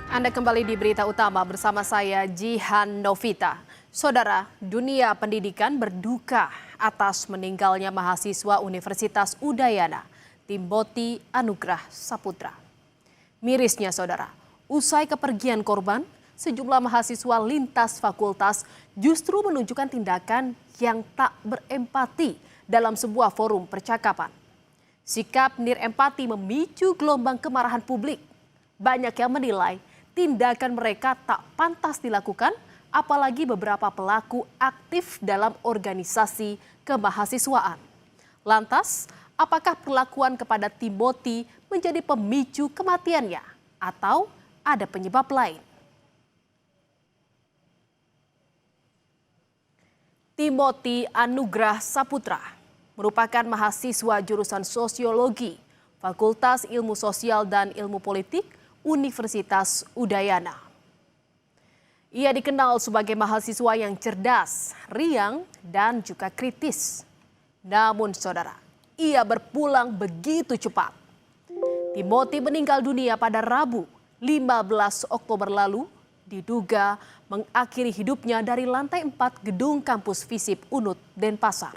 Anda kembali di Berita Utama bersama saya Jihan Novita. Saudara, dunia pendidikan berduka atas meninggalnya mahasiswa Universitas Udayana, Timothy Anugrah Saputra. Mirisnya saudara, usai kepergian korban, sejumlah mahasiswa lintas fakultas justru menunjukkan tindakan yang tak berempati dalam sebuah forum percakapan. Sikap nirempati memicu gelombang kemarahan publik. Banyak yang menilai tindakan mereka tak pantas dilakukan, apalagi beberapa pelaku aktif dalam organisasi kemahasiswaan. Lantas, apakah perlakuan kepada Timothy menjadi pemicu kematiannya atau ada penyebab lain? Timothy Anugrah Saputra merupakan mahasiswa jurusan Sosiologi, Fakultas Ilmu Sosial dan Ilmu Politik, Universitas Udayana. Ia dikenal sebagai mahasiswa yang cerdas, riang, dan juga kritis. Namun saudara, ia berpulang begitu cepat. Timothy meninggal dunia pada Rabu, 15 Oktober lalu, diduga mengakhiri hidupnya dari lantai 4 gedung kampus FISIP Unut, Denpasar.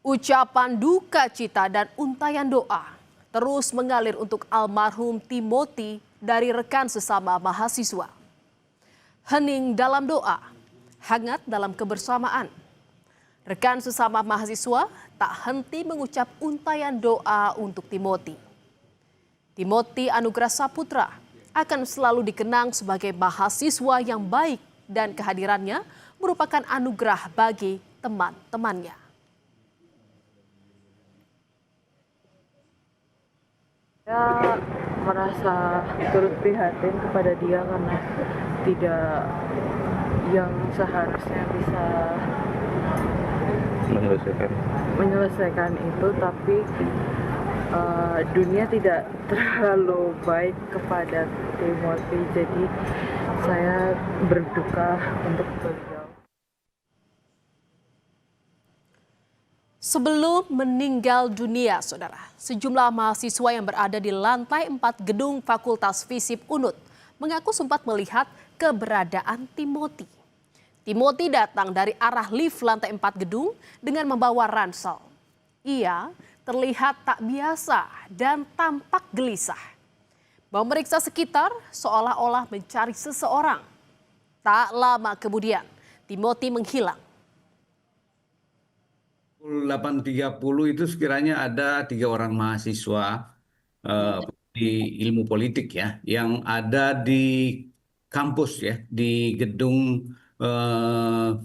Ucapan duka cita dan untayan doa terus mengalir untuk almarhum Timothy dari rekan sesama mahasiswa. Hening dalam doa, hangat dalam kebersamaan. Rekan sesama mahasiswa tak henti mengucap untayan doa untuk Timothy. Timothy Anugrah Saputra akan selalu dikenang sebagai mahasiswa yang baik dan kehadirannya merupakan anugerah bagi teman-temannya. Saya merasa turut prihatin kepada dia karena tidak yang seharusnya bisa menyelesaikan itu, tapi dunia tidak terlalu baik kepada Timothy, jadi saya berduka untuk beliau. Sebelum meninggal dunia, saudara, sejumlah mahasiswa yang berada di lantai 4 gedung Fakultas FISIP Unut mengaku sempat melihat keberadaan Timothy. Timothy datang dari arah lift lantai 4 gedung dengan membawa ransel. Ia terlihat tak biasa dan tampak gelisah. Memeriksa sekitar seolah-olah mencari seseorang. Tak lama kemudian, Timothy menghilang. 8.30 itu sekiranya ada 3 orang mahasiswa di ilmu politik ya yang ada di kampus ya, di gedung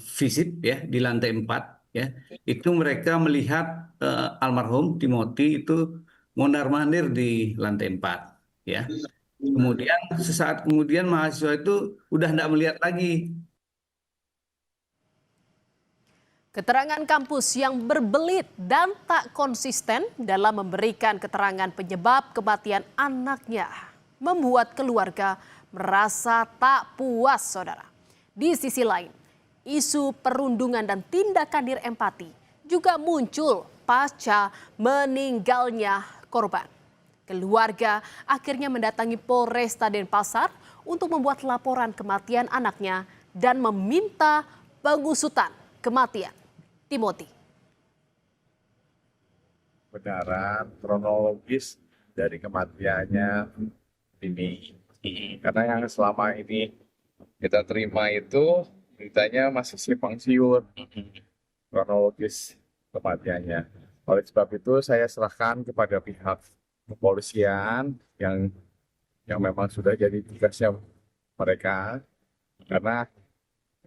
FISIP ya di lantai 4 ya. Itu mereka melihat almarhum Timothy itu mondar-mandir di lantai 4 ya. Kemudian sesaat kemudian mahasiswa itu udah tidak melihat lagi. Keterangan kampus yang berbelit dan tak konsisten dalam memberikan keterangan penyebab kematian anaknya membuat keluarga merasa tak puas, saudara. Di sisi lain, isu perundungan dan tindakan nirempati juga muncul pasca meninggalnya korban. Keluarga akhirnya mendatangi Polresta Denpasar untuk membuat laporan kematian anaknya dan meminta pengusutan kematian Timothy. Kebenaran kronologis dari kematiannya ini, karena yang selama ini kita terima itu beritanya masih simpang siur kronologis kematiannya. Oleh sebab itu saya serahkan kepada pihak kepolisian yang memang sudah jadi tugasnya mereka, karena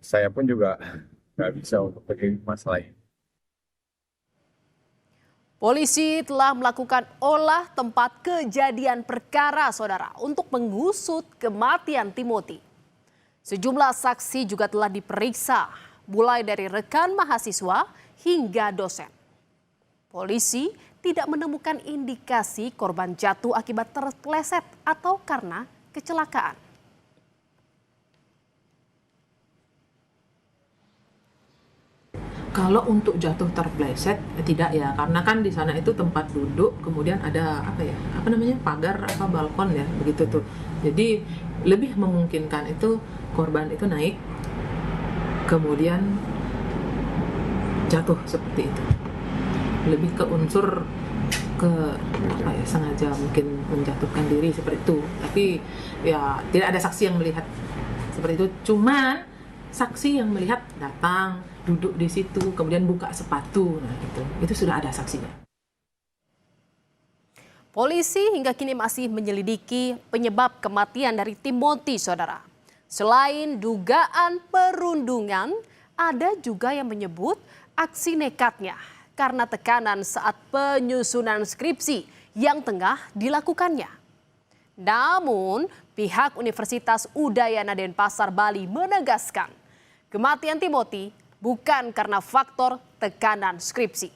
saya pun juga nggak bisa untuk begini masalah ini. Polisi telah melakukan olah tempat kejadian perkara, saudara, untuk mengusut kematian Timothy. Sejumlah saksi juga telah diperiksa, mulai dari rekan mahasiswa hingga dosen. Polisi tidak menemukan indikasi korban jatuh akibat terpeleset atau karena kecelakaan. Kalau untuk jatuh terpleset tidak ya, karena kan di sana itu tempat duduk, kemudian ada pagar balkon ya, begitu tuh. Jadi lebih memungkinkan itu korban itu naik kemudian jatuh seperti itu. Lebih ke unsur sengaja mungkin menjatuhkan diri seperti itu. Tapi ya tidak ada saksi yang melihat seperti itu. Cuman saksi yang melihat datang, duduk di situ, kemudian buka sepatu, nah itu sudah ada saksinya. Polisi hingga kini masih menyelidiki penyebab kematian dari Timothy, saudara. Selain dugaan perundungan, ada juga yang menyebut aksi nekatnya karena tekanan saat penyusunan skripsi yang tengah dilakukannya. Namun, pihak Universitas Udayana Denpasar, Bali menegaskan kematian Timothy bukan karena faktor tekanan skripsi.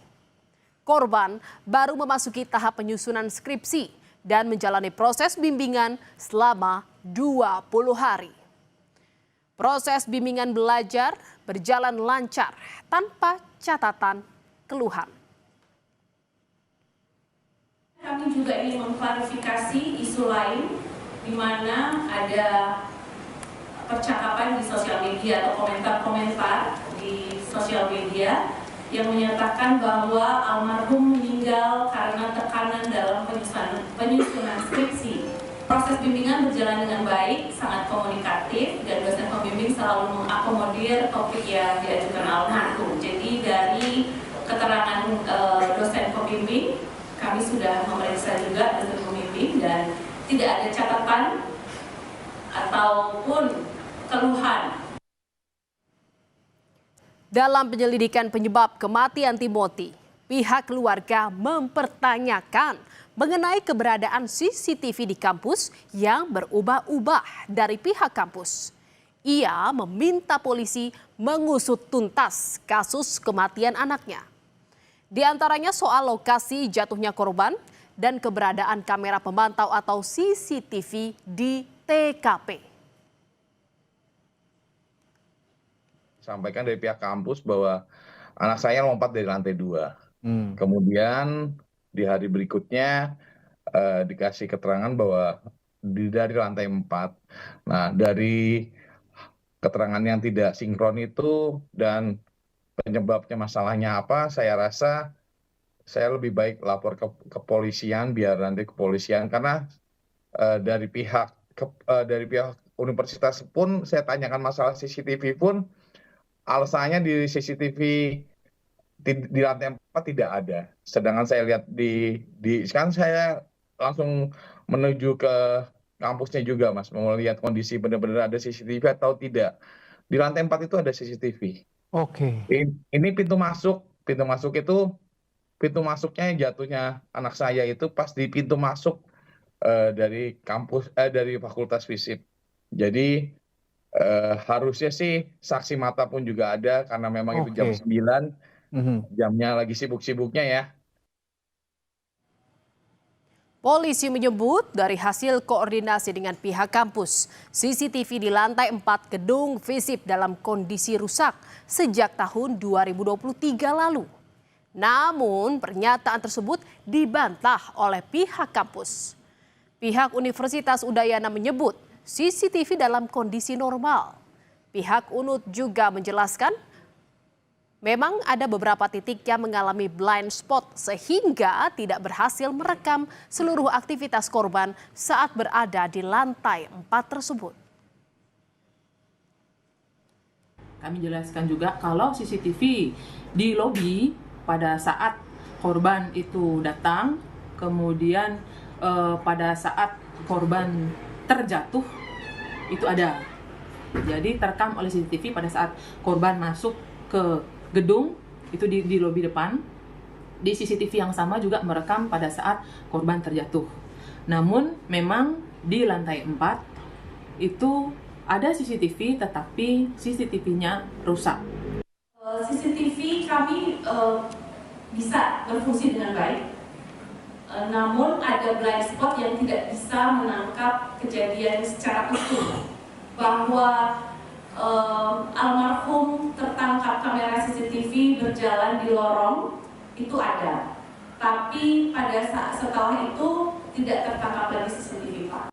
Korban baru memasuki tahap penyusunan skripsi dan menjalani proses bimbingan selama 20 hari. Proses bimbingan belajar berjalan lancar tanpa catatan keluhan. Kami juga ingin mengklarifikasi isu lain di mana ada percakapan di sosial media atau komentar-komentar di sosial media yang menyatakan bahwa almarhum meninggal karena tekanan dalam penyusunan skripsi. Proses bimbingan berjalan dengan baik, sangat komunikatif, dan dosen pembimbing selalu mengakomodir topik yang diajukan almarhum. Jadi dari keterangan dosen pembimbing, kami sudah memeriksa juga dosen pembimbing dan tidak ada catatan ataupun keluhan. Dalam penyelidikan penyebab kematian Timothy, pihak keluarga mempertanyakan mengenai keberadaan CCTV di kampus yang berubah-ubah dari pihak kampus. Ia meminta polisi mengusut tuntas kasus kematian anaknya. Di antaranya soal lokasi jatuhnya korban dan keberadaan kamera pemantau atau CCTV di TKP. Sampaikan dari pihak kampus bahwa anak saya lompat dari lantai 2. Kemudian di hari berikutnya dikasih keterangan bahwa dari lantai 4. Nah, dari keterangan yang tidak sinkron itu dan penyebabnya masalahnya apa, saya rasa saya lebih baik lapor ke kepolisian biar nanti kepolisian, karena dari pihak universitas pun saya tanyakan masalah CCTV pun alasannya di CCTV di lantai 4 tidak ada. Sedangkan saya lihat sekarang saya langsung menuju ke kampusnya juga, Mas, mau lihat kondisi benar-benar ada CCTV atau tidak. Di lantai 4 itu ada CCTV. Oke. Ini pintu masuk itu pintu masuknya jatuhnya anak saya itu pas di pintu masuk dari kampus dari Fakultas Fisip. Jadi harusnya sih saksi mata pun juga ada karena memang itu jam 9, jamnya lagi sibuk-sibuknya ya. Polisi menyebut dari hasil koordinasi dengan pihak kampus, CCTV di lantai 4 gedung Fisip dalam kondisi rusak sejak tahun 2023 lalu. Namun pernyataan tersebut dibantah oleh pihak kampus. Pihak Universitas Udayana menyebut CCTV dalam kondisi normal. Pihak UNUD juga menjelaskan memang ada beberapa titik yang mengalami blind spot sehingga tidak berhasil merekam seluruh aktivitas korban saat berada di lantai 4 tersebut. Kami jelaskan juga kalau CCTV di lobi pada saat korban itu datang, kemudian pada saat korban terjatuh itu ada. Jadi terekam oleh CCTV pada saat korban masuk ke gedung itu di lobi depan. Di CCTV yang sama juga merekam pada saat korban terjatuh. Namun memang di lantai 4 itu ada CCTV tetapi CCTV-nya rusak. CCTV kami bisa berfungsi dengan baik. Namun ada blind spot yang tidak bisa menangkap kejadian secara utuh, bahwa almarhum tertangkap kamera CCTV CCTV berjalan di lorong itu ada, tapi pada saat setelah itu tidak tertangkap lagi CCTV, Pak.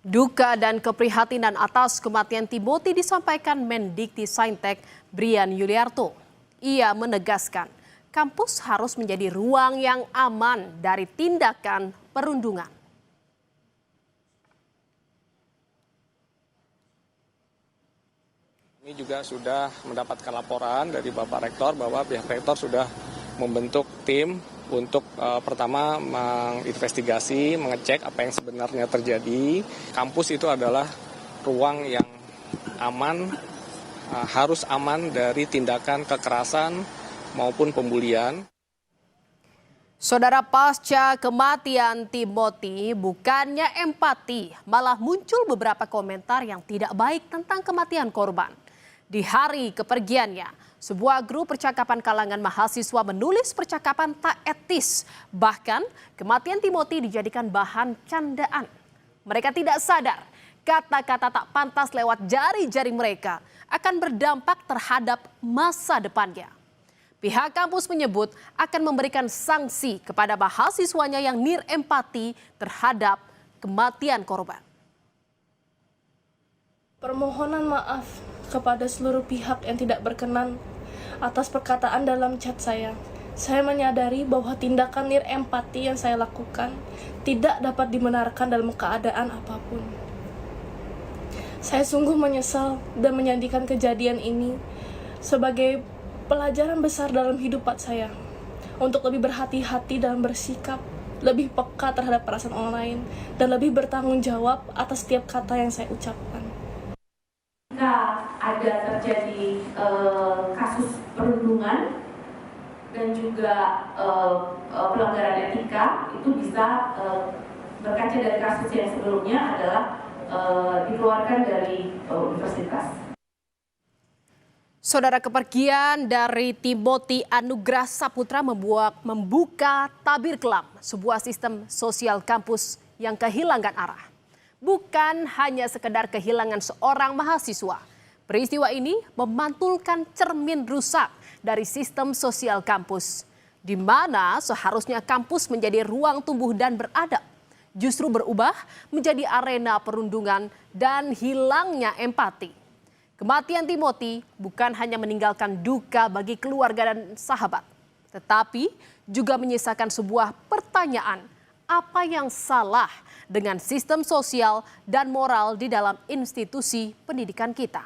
Duka dan keprihatinan atas kematian Timothy disampaikan Mendikti-Saintek Brian Yuliarto. Ia menegaskan, kampus harus menjadi ruang yang aman dari tindakan perundungan. Ini juga sudah mendapatkan laporan dari Bapak Rektor bahwa pihak Rektor sudah membentuk tim untuk pertama menginvestigasi, mengecek apa yang sebenarnya terjadi. Kampus itu adalah ruang yang aman, harus aman dari tindakan kekerasan maupun pembulian. Saudara, pasca kematian Timothy, bukannya empati, malah muncul beberapa komentar yang tidak baik tentang kematian korban. Di hari kepergiannya, sebuah grup percakapan kalangan mahasiswa menulis percakapan tak etis. Bahkan kematian Timothy dijadikan bahan candaan. Mereka tidak sadar kata-kata tak pantas lewat jari-jari mereka akan berdampak terhadap masa depannya. Pihak kampus menyebut akan memberikan sanksi kepada mahasiswanya yang nirempati terhadap kematian korban. Permohonan maaf kepada seluruh pihak yang tidak berkenan atas perkataan dalam chat saya. Saya menyadari bahwa tindakan nirempati yang saya lakukan tidak dapat dibenarkan dalam keadaan apapun. Saya sungguh menyesal dan menjadikan kejadian ini sebagai pelajaran besar dalam hidup saya untuk lebih berhati-hati dalam bersikap, lebih peka terhadap perasaan orang lain, dan lebih bertanggung jawab atas setiap kata yang saya ucapkan. Jika ada terjadi kasus perundungan dan juga pelanggaran etika, itu bisa berkaca dari kasus yang sebelumnya adalah dikeluarkan dari universitas. Saudara, kepergian dari Timothy Anugrah Saputra membuka tabir kelam sebuah sistem sosial kampus yang kehilangan arah. Bukan hanya sekedar kehilangan seorang mahasiswa. Peristiwa ini memantulkan cermin rusak dari sistem sosial kampus, di mana seharusnya kampus menjadi ruang tumbuh dan beradab, justru berubah menjadi arena perundungan dan hilangnya empati. Kematian Timothy bukan hanya meninggalkan duka bagi keluarga dan sahabat, tetapi juga menyisakan sebuah pertanyaan, apa yang salah dengan sistem sosial dan moral di dalam institusi pendidikan kita?